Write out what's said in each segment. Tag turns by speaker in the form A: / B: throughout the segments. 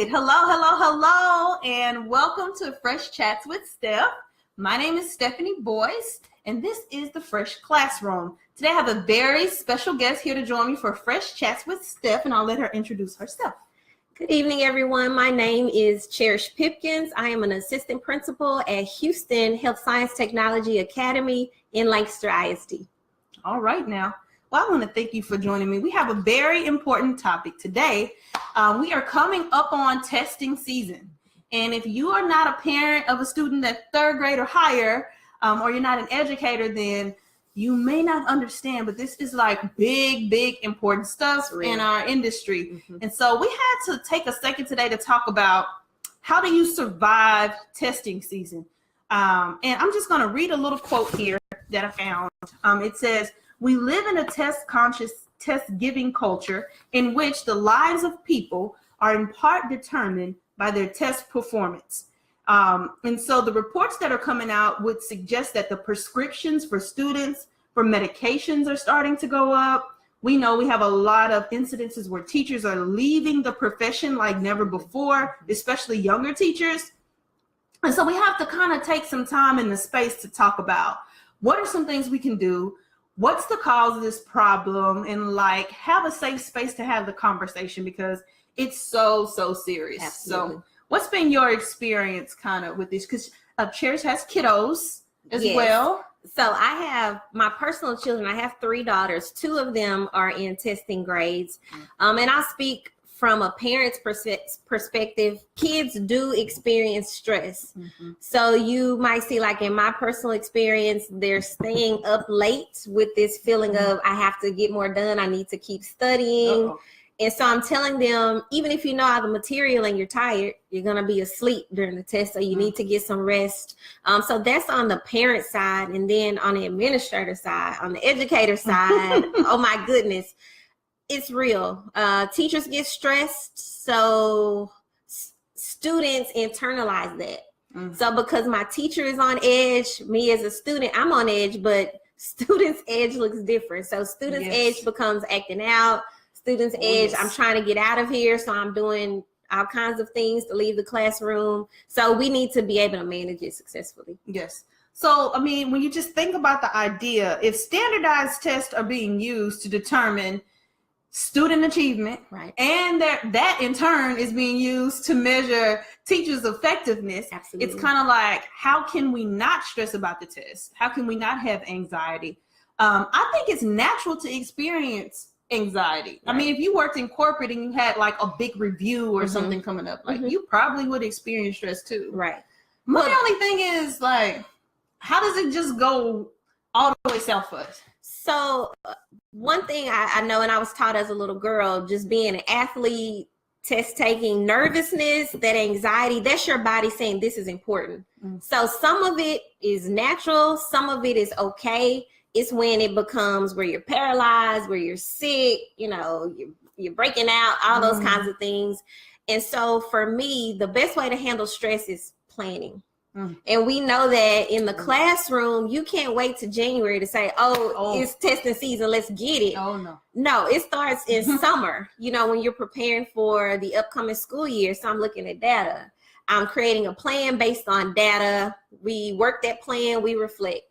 A: Hello, and welcome to Fresh Chats with Steph. My name is Stephanie Boyce, and this is the Fresh Classroom. Today I have a very special guest here to join me for Fresh Chats with Steph, and I'll let her introduce herself.
B: Good evening, everyone. My name is Cherish Pipkins. I am an assistant principal at Houston Health Science Technology Academy in Lancaster ISD.
A: All right now. Well, I want to thank you for joining me. We have a very important topic today. We are coming up on testing season. And if you are not a parent of a student at third grade or higher, or you're not an educator, then you may not understand, but this is like big, important stuff in our industry. Mm-hmm. And so we had to take a second today to talk about how do you survive testing season. And I'm just going to read a little quote here that I found. It says, "We live in a test-conscious, test-giving culture in which the lives of people are in part determined by their test performance." And so the reports that are coming out would suggest that the prescriptions for students for medications are starting to go up. We know we have a lot of incidences where teachers are leaving the profession like never before, especially younger teachers. And so we have to kind of take some time in the space to talk about what are some things we can do, what's the cause of this problem, and like have a safe space to have the conversation because it's so serious. Absolutely. So what's been your experience kind of with this? Because Cherish has kiddos as well.
B: So I have my personal children. I have 3 daughters. 2 of them are in testing grades. And I'll speak from a parent's perspective. Kids do experience stress. Mm-hmm. So you might see, like in my personal experience, they're staying up late with this feeling of I have to get more done. I need to keep studying. Uh-oh. And so I'm telling them, even if you know all the material and you're tired, you're going to be asleep during the test. So you need to get some rest. So that's on the parent side. And then on the administrator side, on the educator side, oh my goodness, it's real. Teachers get stressed. So students internalize that. Mm-hmm. So because my teacher is on edge, me as a student, I'm on edge, but students' edge looks different. So students' edge becomes acting out. Students' edge, I'm trying to get out of here, so I'm doing all kinds of things to leave the classroom. So we need to be able to manage it successfully.
A: Yes. So, I mean, when you just think about the idea, if standardized tests are being used to determine student achievement, right, and that in turn is being used to measure teachers' effectiveness, absolutely, it's kind of like, how can we not stress about the test? How can we not have anxiety? I think it's natural to experience anxiety. Right. I mean, if you worked in corporate and you had like a big review or something coming up, like you probably would experience stress too. Right. But the only thing is, like, how does it just go all the way south for us?
B: So one thing I know, and I was taught as a little girl, just being an athlete, test taking, nervousness, that anxiety, that's your body saying this is important. Mm-hmm. So some of it is natural, some of it is okay. It's when it becomes where you're paralyzed, where you're sick, you know, you're breaking out, all those kinds of things. And so for me, the best way to handle stress is planning. And we know that in the classroom, you can't wait to January to say, oh, it's testing season, let's get it. Oh, no. No, it starts in summer, you know, when you're preparing for the upcoming school year. So I'm looking at data. I'm creating a plan based on data. We work that plan, we reflect.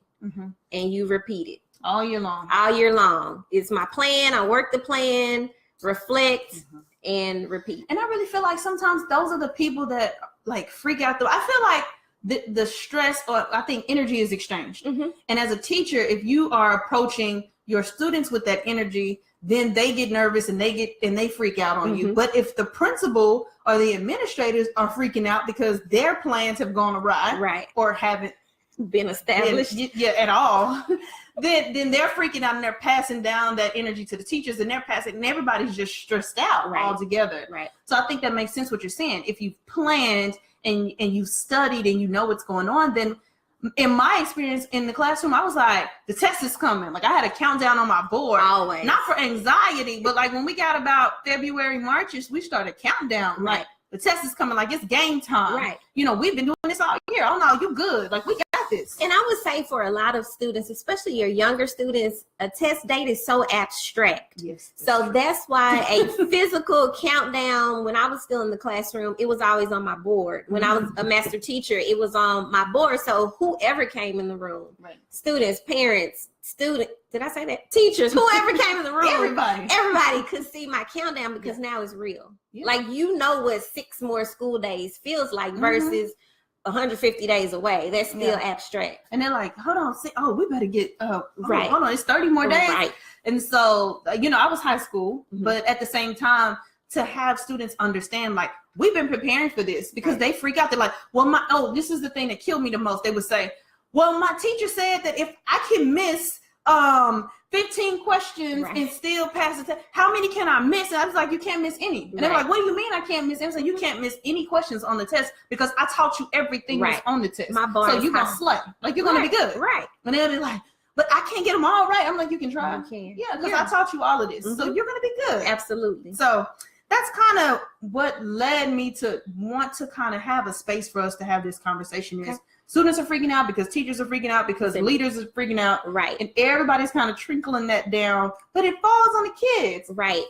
B: And you repeat it
A: all year long.
B: All year long. It's my plan. I work the plan, reflect, and repeat.
A: And I really feel like sometimes those are the people that like freak out. I feel like the stress, or I think energy is exchanged. And as a teacher, if you are approaching your students with that energy, then they get nervous and they freak out on you. But if the principal or the administrators are freaking out because their plans have gone awry, right, or haven't been established at all, then they're freaking out and they're passing down that energy to the teachers, and and everybody's just stressed out all together. Right. So I think that makes sense what you're saying. If you've planned and you've studied and you know what's going on, then in my experience in the classroom, I was like, the test is coming. Like I had a countdown on my board. Always. Not for anxiety, but like when we got about February, March, we started counting down. Right. Like the test is coming, like it's game time. Right. You know, we've been doing this all year. Oh no, you good. Like we got this. this.
B: And I would say for a lot of students, especially your younger students, a test date is so abstract.
A: Yes.
B: So that's why a physical countdown, when I was still in the classroom, it was always on my board. When I was a master teacher, it was on my board. So whoever came in the room,
A: right.
B: Students, parents, did I say that? Teachers, whoever came in the room, everybody could see my countdown because now it's real. Yeah. Like, you know what 6 more school days feels like versus 150 days away. That's still abstract.
A: And they're like, hold on, we better get
B: right.
A: Hold on, it's 30 more days.
B: Right.
A: And so, I was high school, but at the same time, to have students understand, like, we've been preparing for this, because they freak out. They're like, well, this is the thing that killed me the most. They would say, well, my teacher said that if I can miss 15 questions and still pass the test, how many can I miss? And I was like, you can't miss any. And they're like, what do you mean I can't miss any? So you can't miss any questions on the test because I taught you everything that's on the test.
B: My bar
A: so you're going to slay. Like, you're going to be good.
B: Right.
A: And they'll be like, but I can't get them all right. I'm like, you can try.
B: You can.
A: Yeah, because I taught you all of this. So you're going to be good.
B: Absolutely.
A: So that's kind of what led me to want to kind of have a space for us to have this conversation. Is students are freaking out because teachers are freaking out because leaders are freaking out.
B: Right.
A: And everybody's kind of trickling that down, but it falls on the kids.
B: Right.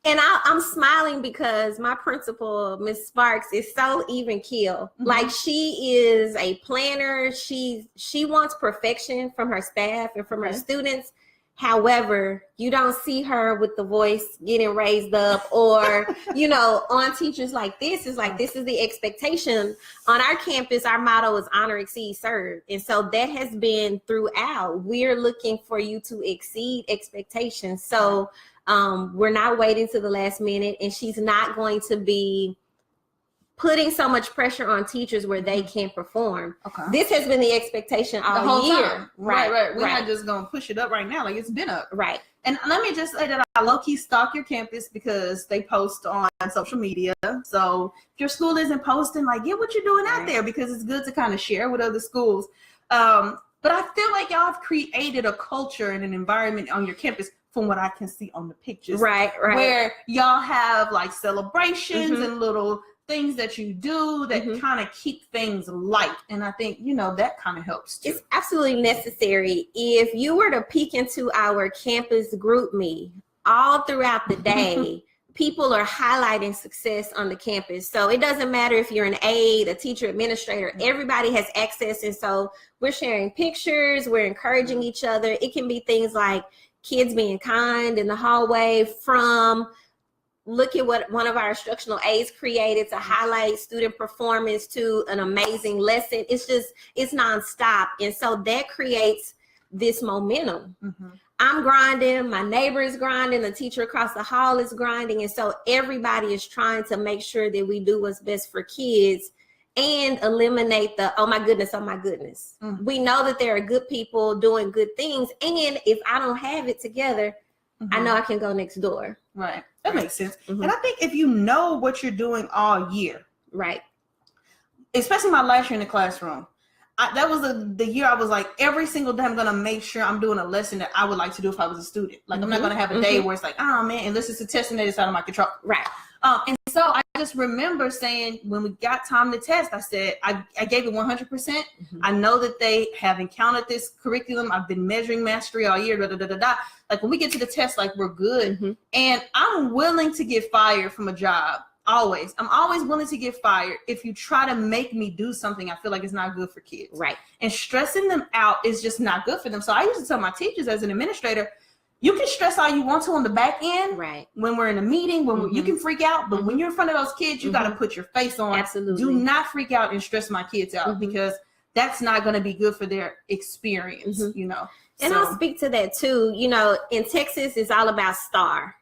B: And I'm smiling because my principal, Miss Sparks, is so even keel. Like, she is a planner. She wants perfection from her staff and from her students. However, you don't see her with the voice getting raised up or, on teachers like this. Is like, this is the expectation. On our campus, our motto is honor, exceed, serve. And so that has been throughout. We're looking for you to exceed expectations. So we're not waiting to the last minute, and she's not going to be putting so much pressure on teachers where they can't perform. Okay. This has been the expectation all
A: the whole
B: year.
A: Time. Right. We're not just going to push it up right now. Like, it's been up.
B: Right.
A: And let me just say that I low-key stalk your campus because they post on social media. So if your school isn't posting, like, get what you're doing out there, because it's good to kind of share with other schools. But I feel like y'all have created a culture and an environment on your campus, from what I can see on the pictures. Right. Where y'all have like celebrations and little things that you do that kind of keep things light. And I think, that kind of helps too.
B: It's absolutely necessary. If you were to peek into our campus group me all throughout the day, people are highlighting success on the campus. So it doesn't matter if you're an aide, a teacher, administrator, everybody has access. And so we're sharing pictures, we're encouraging each other. It can be things like kids being kind in the hallway, from look at what one of our instructional aides created to highlight student performance, to an amazing lesson. It's nonstop. And so that creates this momentum. I'm grinding, my neighbor is grinding, the teacher across the hall is grinding. And so everybody is trying to make sure that we do what's best for kids and eliminate the, oh my goodness. We know that there are good people doing good things. And if I don't have it together, I know I can go next door.
A: Right. That makes sense. And I think if you know what you're doing all year,
B: right,
A: especially my last year in the classroom, that was the year I was like, every single day I'm going to make sure I'm doing a lesson that I would like to do if I was a student. Like, I'm not going to have a day where it's like, oh man, and this is a testing that is out of my control.
B: Right.
A: And so I just remember saying, when we got time to test, I said, I gave it 100%. I know that they have encountered this curriculum. I've been measuring mastery all year. Like, when we get to the test, like, we're good. And I'm willing to get fired from a job. Always. I'm always willing to get fired if you try to make me do something I feel like it's not good for kids. Right. And stressing them out is just not good for them. So I used to tell my teachers as an administrator, you can stress all you want to on the back end. Right. When we're in a meeting, when you can freak out, but when you're in front of those kids, you got to put your face on. Absolutely. Do not freak out and stress my kids out, because that's not going to be good for their experience, And
B: I'll speak to that too. In Texas, it's all about STAR.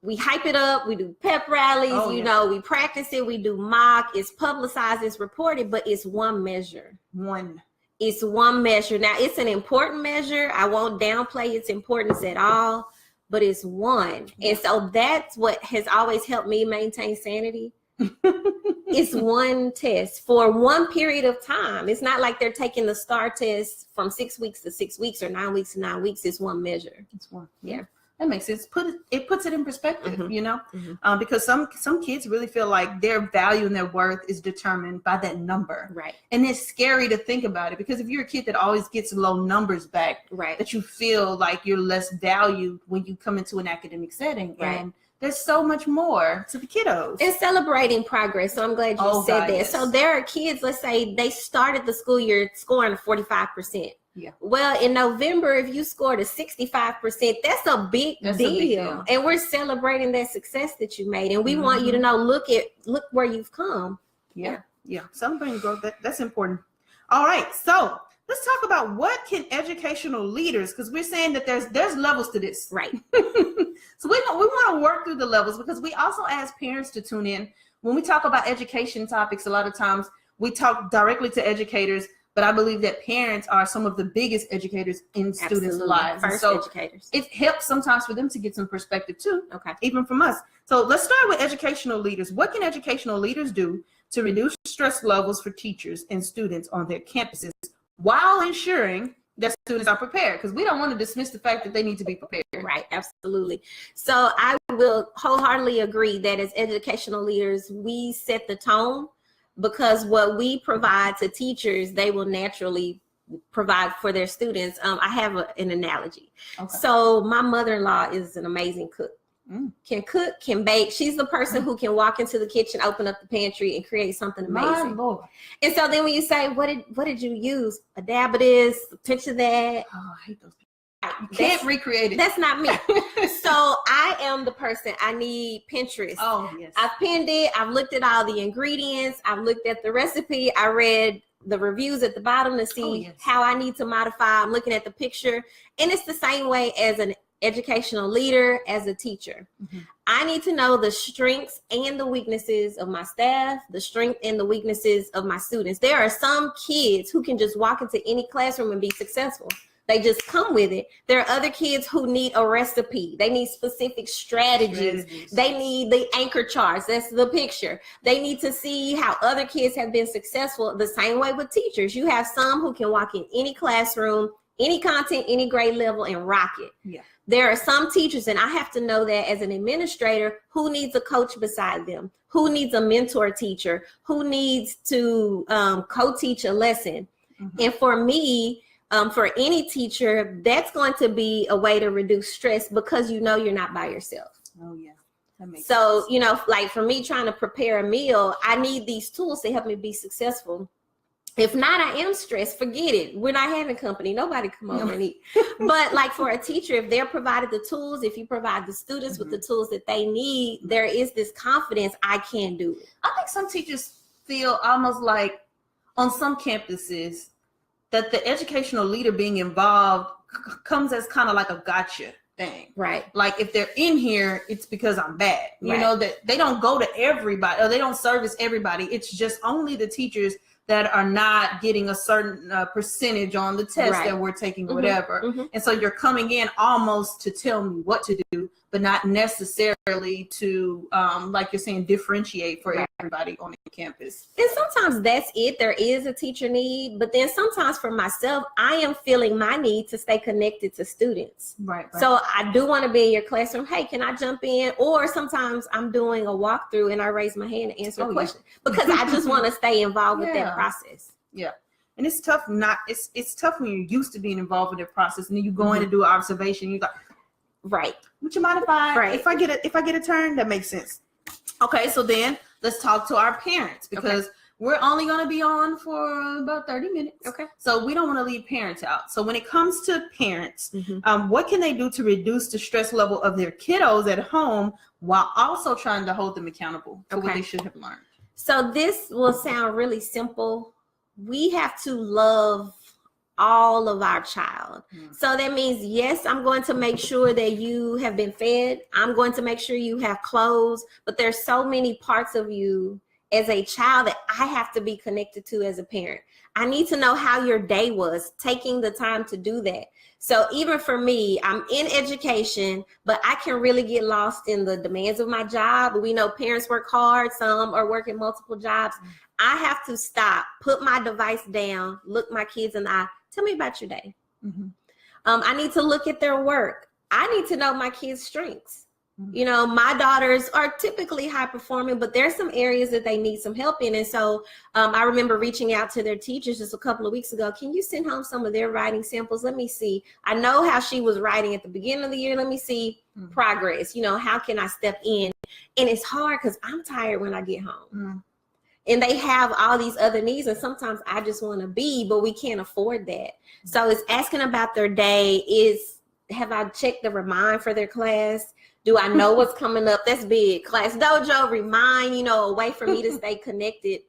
B: We hype it up. We do pep rallies. We practice it. We do mock. It's publicized. It's reported, but it's one measure. It's one measure. Now, it's an important measure. I won't downplay its importance at all, but it's one. And so that's what has always helped me maintain sanity. It's one test for one period of time. It's not like they're taking the STAR test from 6 weeks to 6 weeks or 9 weeks to 9 weeks. It's one measure.
A: It's one.
B: Yeah.
A: That makes sense. It puts it in perspective, because some kids really feel like their value and their worth is determined by that number.
B: Right.
A: And it's scary to think about it, because if you're a kid that always gets low numbers back,
B: right,
A: that you feel like you're less valued when you come into an academic setting.
B: Right.
A: And there's so much more to the kiddos.
B: And celebrating progress. So I'm glad you said that.
A: Yes.
B: So there are kids, let's say they started the school year scoring 45%.
A: Yeah.
B: Well, in November, if you scored a 65%, that's a big deal. And we're celebrating that success that you made. And we want you to know, look where you've come.
A: Yeah. Celebrating growth. That's important. All right. So let's talk about what can educational leaders, because we're saying that there's levels to this.
B: Right.
A: So we want to work through the levels, because we also ask parents to tune in. When we talk about education topics, a lot of times we talk directly to educators, but I believe that parents are some of the biggest educators in students' lives.
B: First
A: so
B: educators.
A: It helps sometimes for them to get some perspective too,
B: okay,
A: even from us. So let's start with educational leaders. What can educational leaders do to reduce stress levels for teachers and students on their campuses while ensuring that students are prepared? Because we don't want to dismiss the fact that they need to be prepared.
B: Right, absolutely. So I will wholeheartedly agree that as educational leaders, we set the tone, because what we provide to teachers, they will naturally provide for their students. I have an analogy. Okay. So my mother-in-law is an amazing cook. Can cook, can bake. She's the person who can walk into the kitchen, open up the pantry, and create something amazing.
A: My Lord.
B: And so then when you say, what did you use? A dab of this, a pinch of that.
A: Oh, I hate those people. You can't recreate it.
B: That's not me. So I am the person. I need Pinterest.
A: Oh, yes.
B: I've pinned it. I've looked at all the ingredients. I've looked at the recipe. I read the reviews at the bottom to see how I need to modify. I'm looking at the picture. And it's the same way as an educational leader, as a teacher. I need to know the strengths and the weaknesses of my staff, the strength and the weaknesses of my students. There are some kids who can just walk into any classroom and be successful. They just come with it. There are other kids who need a recipe. They need specific strategies. They need the anchor charts. That's the picture. They need to see how other kids have been successful. The same way with teachers. You have some who can walk in any classroom, any content, any grade level, and rock it. Yeah. There are some teachers, and I have to know that as an administrator, who needs a coach beside them, who needs a mentor teacher, who needs to co-teach a lesson. And for me, for any teacher, that's going to be a way to reduce stress, because you know you're not by yourself.
A: Oh, yeah. That makes
B: so,
A: sense.
B: Like for me trying to prepare a meal, I need these tools to help me be successful. If not, I am stressed. Forget it. We're not having company. Nobody come over and eat. But like for a teacher, if they're provided the tools, if you provide the students with the tools that they need, there is this confidence, I can do it.
A: I think some teachers feel almost like on some campuses that the educational leader being involved comes as kind of like a gotcha thing.
B: Right.
A: Like if they're in here, it's because I'm bad. You know, that they don't go to everybody, or they don't service everybody. It's just only the teachers that are not getting a certain percentage on the test that we're taking, whatever. And so you're coming in almost to tell me what to do, but not necessarily to, like you're saying, differentiate for everybody on the campus.
B: And sometimes that's it. There is a teacher need, but then sometimes for myself, I am feeling my need to stay connected to students. Right. So I do want to be in your classroom. Hey, can I jump in? Or sometimes I'm doing a walkthrough and I raise my hand to answer a question because I just want to stay involved with that process.
A: Yeah. And it's tough it's tough when you're used to being involved with the process, and then you go in to do an observation, you're like, would you mind if I get a turn? That makes sense. Okay, so then let's talk to our parents, because we're only going to be on for about 30 minutes. Okay. So we don't want to leave parents out. So when it comes to parents, what can they do to reduce the stress level of their kiddos at home while also trying to hold them accountable for what they should have learned?
B: So this will sound really simple. We have to love all of our child. So that means, yes, I'm going to make sure that you have been fed. I'm going to make sure you have clothes, but there's so many parts of you as a child that I have to be connected to as a parent. I need to know how your day was, taking the time to do that. So even for me, I'm in education, but I can really get lost in the demands of my job. We know parents work hard. Some are working multiple jobs. I have to stop, put my device down, look my kids in the eye. Tell me about your day. I need to look at their work. I need to know my kids' strengths. You know, my daughters are typically high performing, but there's some areas that they need some help in. And so I remember reaching out to their teachers just a couple of weeks ago. Can you send home some of their writing samples? Let me see. I know how she was writing at the beginning of the year. Let me see progress. You know, how can I step in? And it's hard because I'm tired when I get home. And they have all these other needs. And sometimes I just want to be, but we can't afford that. So it's asking about their day. Have I checked the remind for their class? Do I know what's coming up? That's big. Class Dojo, remind, you know, a way for me to stay connected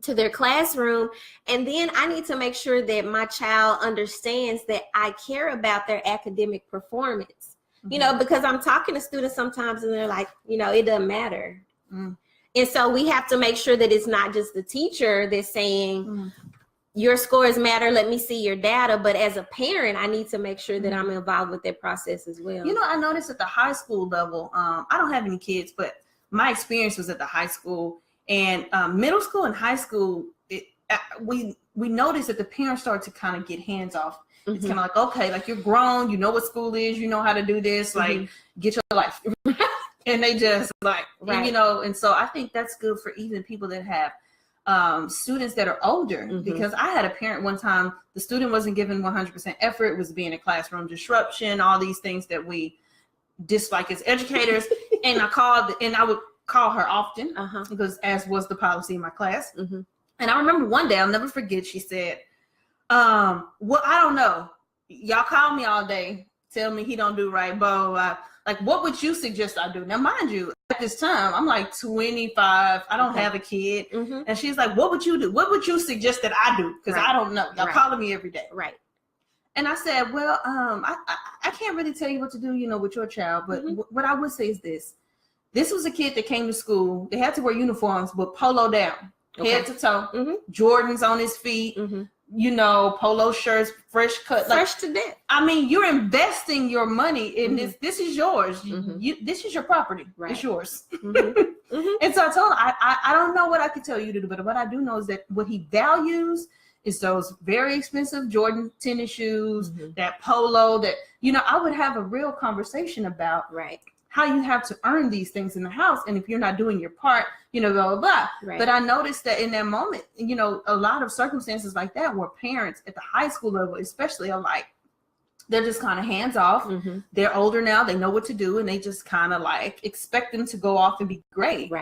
B: to their classroom. And then I need to make sure that my child understands that I care about their academic performance, you know, because I'm talking to students sometimes and they're like, you know, it doesn't matter. And so we have to make sure that it's not just the teacher that's saying, your scores matter, let me see your data. But as a parent, I need to make sure that I'm involved with that process as well.
A: You know, I noticed at the high school level, I don't have any kids, but my experience was at the high school and middle school and high school. We noticed that the parents start to kind of get hands off. It's kind of like, okay, like you're grown, you know what school is, you know how to do this, like get your life. And they just like, you know, and so I think that's good for even people that have students that are older, because I had a parent one time, the student wasn't given 100% effort, was being a classroom disruption, all these things that we dislike as educators. And I would call her often because as was the policy in my class. And I remember one day, I'll never forget, she said, well, I don't know. Y'all call me all day, tell me he don't do right, blah, blah, blah. Like, what would you suggest I do? Now, mind you, at this time, I'm like 25. I don't have a kid. And she's like, what would you do? What would you suggest that I do? Because I don't know. Y'all calling me every day. And I said, well, I can't really tell you what to do, you know, with your child. But what I would say is this. This was a kid that came to school. They had to wear uniforms, but polo down, head to toe, Jordans on his feet. You know, polo shirts, fresh cut,
B: fresh to death.
A: I mean, you're investing your money in this. This is yours. This is your property. It's yours. And so I told him, I don't know what I could tell you to do, but what I do know is that what he values is those very expensive Jordan tennis shoes, that polo, that, you know, I would have a real conversation about how you have to earn these things in the house. And if you're not doing your part, you know, blah, blah, blah. But I noticed that in that moment, you know, a lot of circumstances like that where parents at the high school level, especially, are like, they're just kind of hands off. They're older now. They know what to do. And they just kind of like expect them to go off and be great.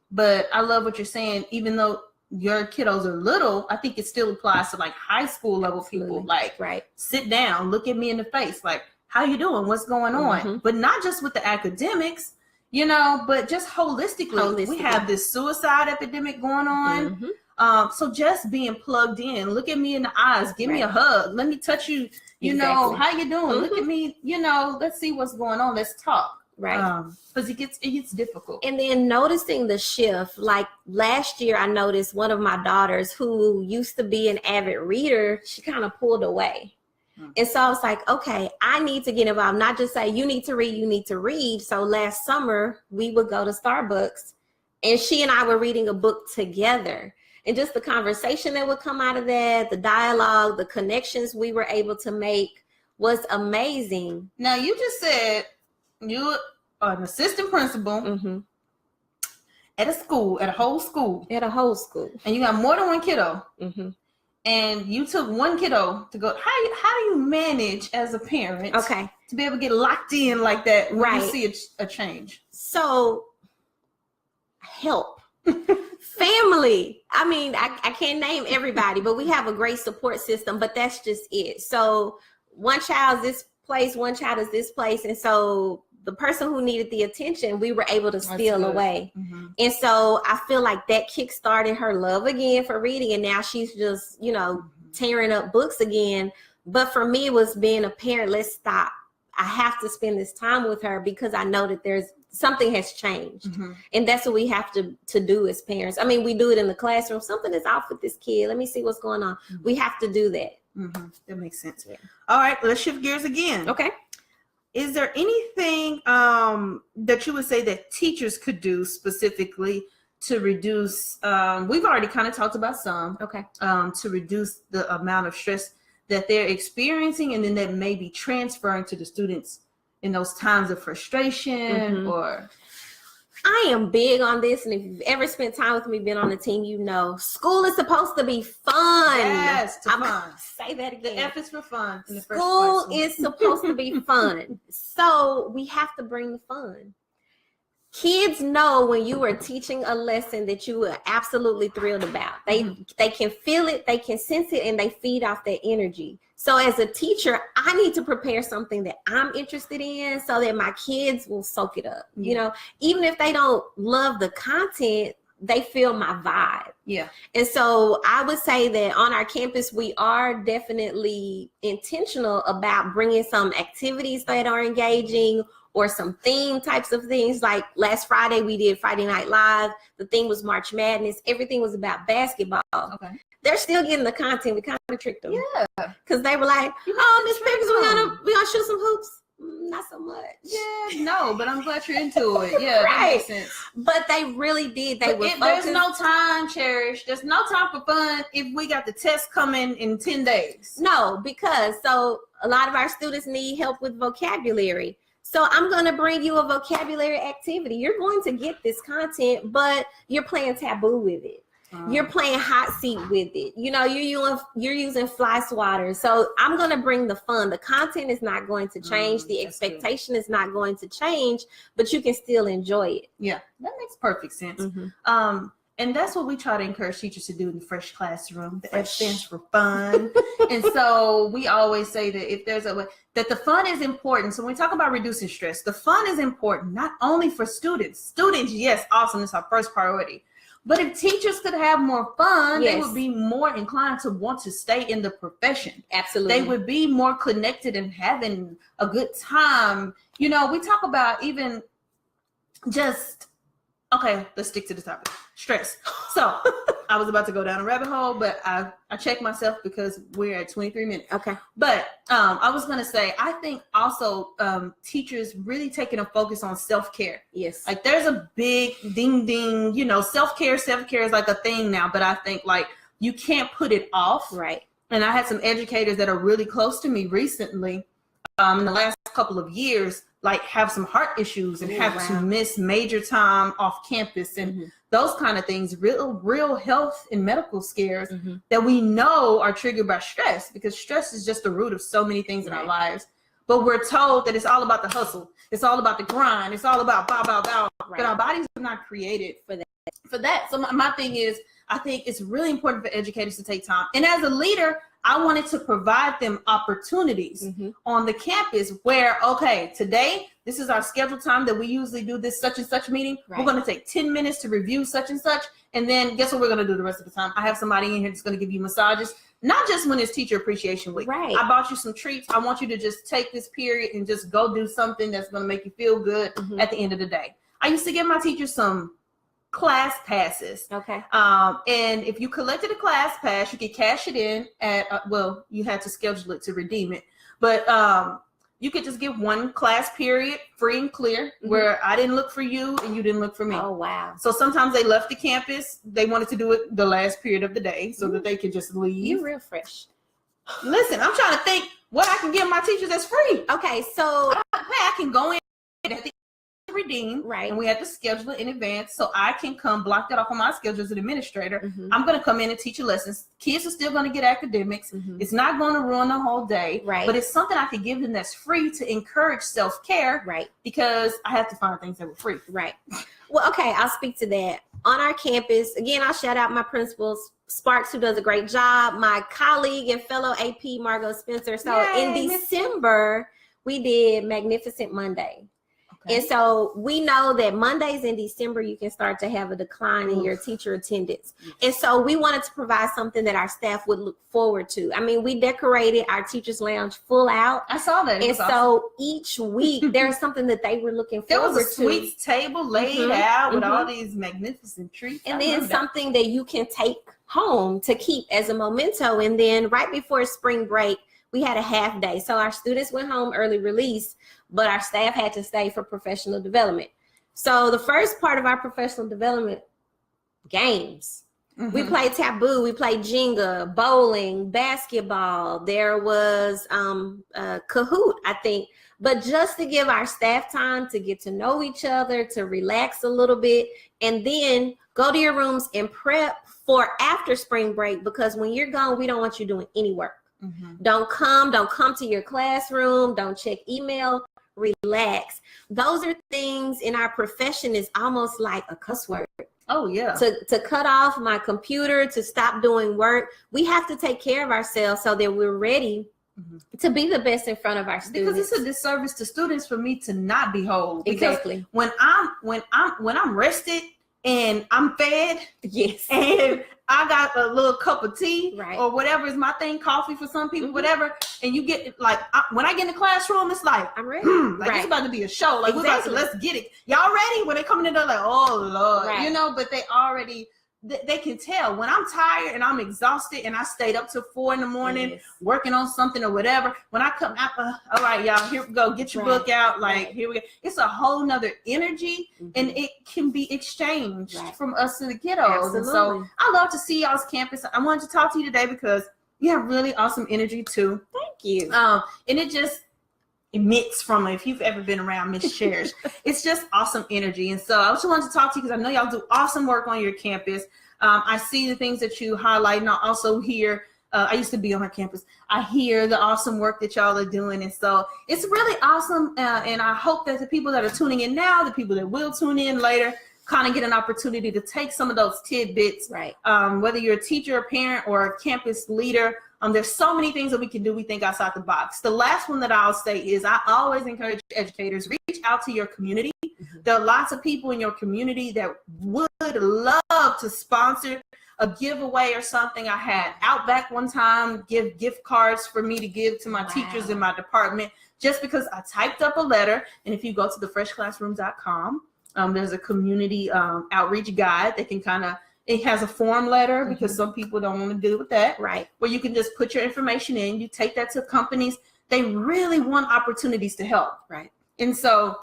A: But I love what you're saying. Even though your kiddos are little, I think it still applies to like high school level people. Like, sit down, look at me in the face. Like, how you doing? What's going on? But not just with the academics, you know, but just holistically. We have this suicide epidemic going on. So just being plugged in, look at me in the eyes, give me a hug, let me touch you, you know, how you doing? Look at me, you know, let's see what's going on. Let's talk. Because it gets difficult. And
B: then noticing the shift, like last year, I noticed one of my daughters who used to be an avid reader, she kind of pulled away. And so I was like, okay, I need to get involved, not just say you need to read, you need to read. So last summer we would go to Starbucks and she and I were reading a book together, and just the conversation that would come out of that, the dialogue, the connections we were able to make was amazing.
A: Now you just said you are an assistant principal at a school, at a whole school. And you got more than one kiddo. And you took one kiddo to go. How do you manage as a parent to be able to get locked in like that when you see a change?
B: So help. Family. I mean, I can't name everybody, but we have a great support system, but that's just it. So one child's this place, one child is this place. And so the person who needed the attention, we were able to steal away. And so I feel like that kick-started her love again for reading. And now she's just, you know, tearing up books again. But for me, it was being a parent. Let's stop. I have to spend this time with her because I know that there's something has changed. And that's what we have to do as parents. I mean, we do it in the classroom. Something is off with this kid. Let me see what's going on. We have to do that.
A: That makes sense. All right, let's shift gears again.
B: Okay.
A: Is there anything that you would say that teachers could do specifically to reduce, we've already kind of talked about some, to reduce the amount of stress that they're experiencing and then that may be transferring to the students in those times of frustration or?
B: I am big on this, and if you've ever spent time with me, been on the team, you know, school is supposed to be fun.
A: Yes,
B: I'm
A: fun.
B: gonna say that again.
A: The F is for fun. In the
B: School
A: first place.
B: is supposed to be fun, so we have to bring the fun. Kids know when you are teaching a lesson that you are absolutely thrilled about. They can feel it, they can sense it, and they feed off that energy. So as a teacher, I need to prepare something that I'm interested in so that my kids will soak it up. You know, even if they don't love the content, they feel my vibe.
A: Yeah.
B: And so I would say that on our campus, we are definitely intentional about bringing some activities that are engaging or some theme types of things. Like last Friday, we did Friday Night Live. The theme was March Madness. Everything was about basketball. Okay. They're still getting the content. We kind of tricked them.
A: Yeah.
B: Because they were like, oh, Miss Pickens, we gonna shoot some hoops. Not so much.
A: Yeah, no, but I'm glad you're into it. Yeah,
B: right.
A: That makes sense.
B: But they really did.
A: There's no time, Cherish. There's no time for fun if we got the test coming in 10 days.
B: No, because so a lot of our students need help with vocabulary. So I'm going to bring you a vocabulary activity. You're going to get this content, but you're playing taboo with it. You're playing hot seat with it. You know, you're using fly swatter. So I'm going to bring the fun. The content is not going to change. The expectation is not going to change, but you can still enjoy it.
A: Yeah, that makes perfect sense. And that's what we try to encourage teachers to do in the Fresh classroom. The F stands for fun. And so we always say that if there's a way that the fun is important. So when we talk about reducing stress, the fun is important, not only for students. Students, yes, awesome. It's our first priority. But if teachers could have more fun, they would be more inclined to want to stay in the profession.
B: Absolutely.
A: They would be more connected and having a good time. You know, we talk about even just, okay, let's stick to the topic. Stress. So I was about to go down a rabbit hole, but I checked myself because we're at 23 minutes.
B: Okay.
A: But I was going to say, I think also teachers really taking a focus on self-care.
B: Yes.
A: Like there's a big ding, you know, self-care is like a thing now, but I think like you can't put it off.
B: Right.
A: And I had some educators that are really close to me recently in the last couple of years, like have some heart issues and have to miss major time off campus and those kind of things, real health and medical scares that we know are triggered by stress, because stress is just the root of so many things in our lives. But we're told that it's all about the hustle. It's all about the grind. It's all about bow. But our bodies are not created for that. So my thing is, I think it's really important for educators to take time. And as a leader, I wanted to provide them opportunities on the campus where, okay, today, this is our scheduled time that we usually do this such and such meeting. We're going to take 10 minutes to review such and such. And then guess what we're going to do the rest of the time? I have somebody in here that's going to give you massages, not just when it's Teacher Appreciation Week.
B: Right.
A: I bought you some treats. I want you to just take this period and just go do something that's going to make you feel good at the end of the day. I used to give my teachers some class passes.
B: Okay.
A: And if you collected a class pass, you could cash it in at, well, you had to schedule it to redeem it. But you could just give one class period free and clear where I didn't look for you and you didn't look for me.
B: Oh, wow.
A: So sometimes they left the campus. They wanted to do it the last period of the day so that they could just leave.
B: You're real fresh.
A: Listen, I'm trying to think what I can give my teachers that's free.
B: Okay, so
A: I can go in at the redeem,
B: right,
A: and we have to schedule it in advance, so I can come block that off on my schedule as an administrator. I'm going to come in and teach you lessons. Kids are still going to get academics. It's not going to ruin the whole day,
B: right,
A: but it's something I could give them that's free to encourage self-care,
B: right,
A: because I have to find things that were free.
B: Right. Well, okay, I'll speak to that. On our campus, again, I'll shout out my principal, Sparks, who does a great job, my colleague and fellow AP, Margot Spencer. So in December, we did Magnificent Monday. And so we know that Mondays in December, you can start to have a decline in your teacher attendance. And so we wanted to provide something that our staff would look forward to. I mean, we decorated our teachers lounge full out.
A: I saw that.
B: And so each week there's something that they were looking forward to.
A: There was a sweets table laid out with all these magnificent treats.
B: And then something that you can take home to keep as a memento. And then right before spring break, we had a half day. So our students went home early release, but our staff had to stay for professional development. So the first part of our professional development, games. We played taboo. We played Jenga, bowling, basketball. There was Kahoot, I think. But just to give our staff time to get to know each other, to relax a little bit, and then go to your rooms and prep for after spring break, because when you're gone, we don't want you doing any work. Don't come to your classroom, don't check email, relax. Those are things in our profession is almost like a cuss word.
A: Oh yeah.
B: To cut off my computer, to stop doing work. We have to take care of ourselves so that we're ready to be the best in front of our students.
A: Because it's a disservice to students for me to not be whole. Because
B: exactly.
A: When I'm rested and I'm fed,
B: yes,
A: and I got a little cup of tea,
B: right,
A: or whatever is my thing, coffee for some people, whatever, and you get like when I get in the classroom, it's like
B: I'm ready.
A: Like it's about to be a show. Like
B: exactly.
A: let's get it. Y'all ready? When they come in, they're like, oh Lord, you know. But they already. They can tell when I'm tired and I'm exhausted and I stayed up till 4 a.m. working on something or whatever. When I come out, all right, y'all, here we go. Get your book out. Like, here we go. It's a whole nother energy, and it can be exchanged from us to the kiddos.
B: Absolutely.
A: And so I love to see y'all's campus. I wanted to talk to you today because you have really awesome energy too.
B: Thank you.
A: And it just emits from it. If you've ever been around Miss Cherish, it's just awesome energy. And so I just wanted to talk to you because I know y'all do awesome work on your campus. I see the things that you highlight, and I also hear, I used to be on her campus. I hear the awesome work that y'all are doing. And so it's really awesome. And I hope that the people that are tuning in now, the people that will tune in later, kind of get an opportunity to take some of those tidbits, whether you're a teacher, a parent, or a campus leader. There's so many things that we can do. We think outside the box. The last one that I'll say is I always encourage educators, reach out to your community. There are lots of people in your community that would love to sponsor a giveaway or something. I had Outback one time give gift cards for me to give to my teachers in my department, just because I typed up a letter. And if you go to thefreshclassroom.com, there's a community outreach guide that can kind of, it has a form letter because some people don't want to deal with that. Where you can just put your information in, you take that to companies. They really want opportunities to help. And so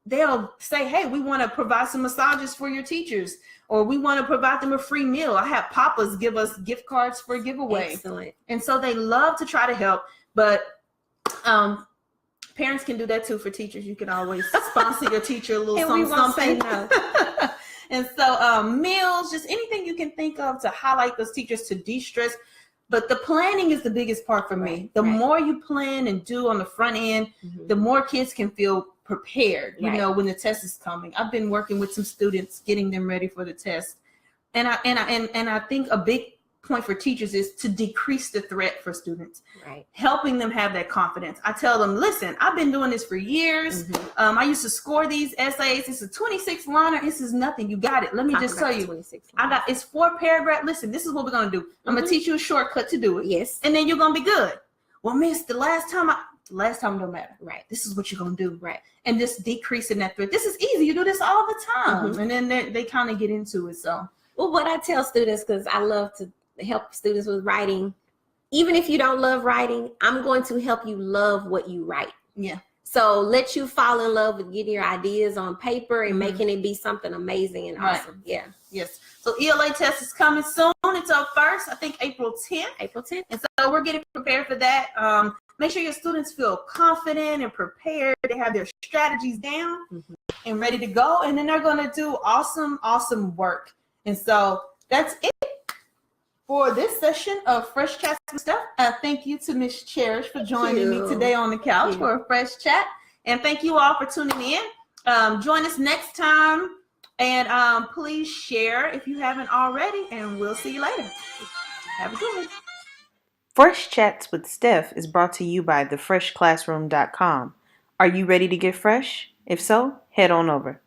A: they'll say, hey, we want to provide some massages for your teachers, or we want to provide them a free meal. I have Papa's give us gift cards for a giveaway.
B: Excellent.
A: And so they love to try to help, but parents can do that too for teachers. You can always sponsor your teacher a little
B: and
A: something. No. And so meals, just anything you can think of to highlight those teachers to de-stress. But the planning is the biggest part for me. The more you plan and do on the front end, the more kids can feel prepared, you know, when the test is coming. I've been working with some students, getting them ready for the test. And I think a big point for teachers is to decrease the threat for students, helping them have that confidence. I tell them, listen, I've been doing this for years. I used to score these essays. It's a 26 liner. This is nothing. You got it. Let me just tell you, it's 4 paragraphs. Listen, this is what we're going to do. I'm going to teach you a shortcut to do it.
B: Yes.
A: And then you're going to be good. Well, miss, the last time don't matter. This is what you're going to do. And just decreasing that threat. This is easy. You do this all the time. And then they kind of get into it. So,
B: well, what I tell students, because I love to help students with writing, even if you don't love writing, I'm going to help you love what you write. So let you fall in love with getting your ideas on paper and making it be something amazing and awesome.
A: Yes. So ELA test is coming soon. It's up first, I think April 10th. And so we're getting prepared for that. Make sure your students feel confident and prepared. They have their strategies down and ready to go. And then they're going to do awesome work. And so that's it for this session of Fresh Chats with Steph. Thank you to Miss Cherish for joining me today on the couch for a fresh chat. And thank you all for tuning in. Join us next time. And please share if you haven't already. And we'll see you later. Have a good one. Fresh Chats with Steph is brought to you by thefreshclassroom.com. Are you ready to get fresh? If so, head on over.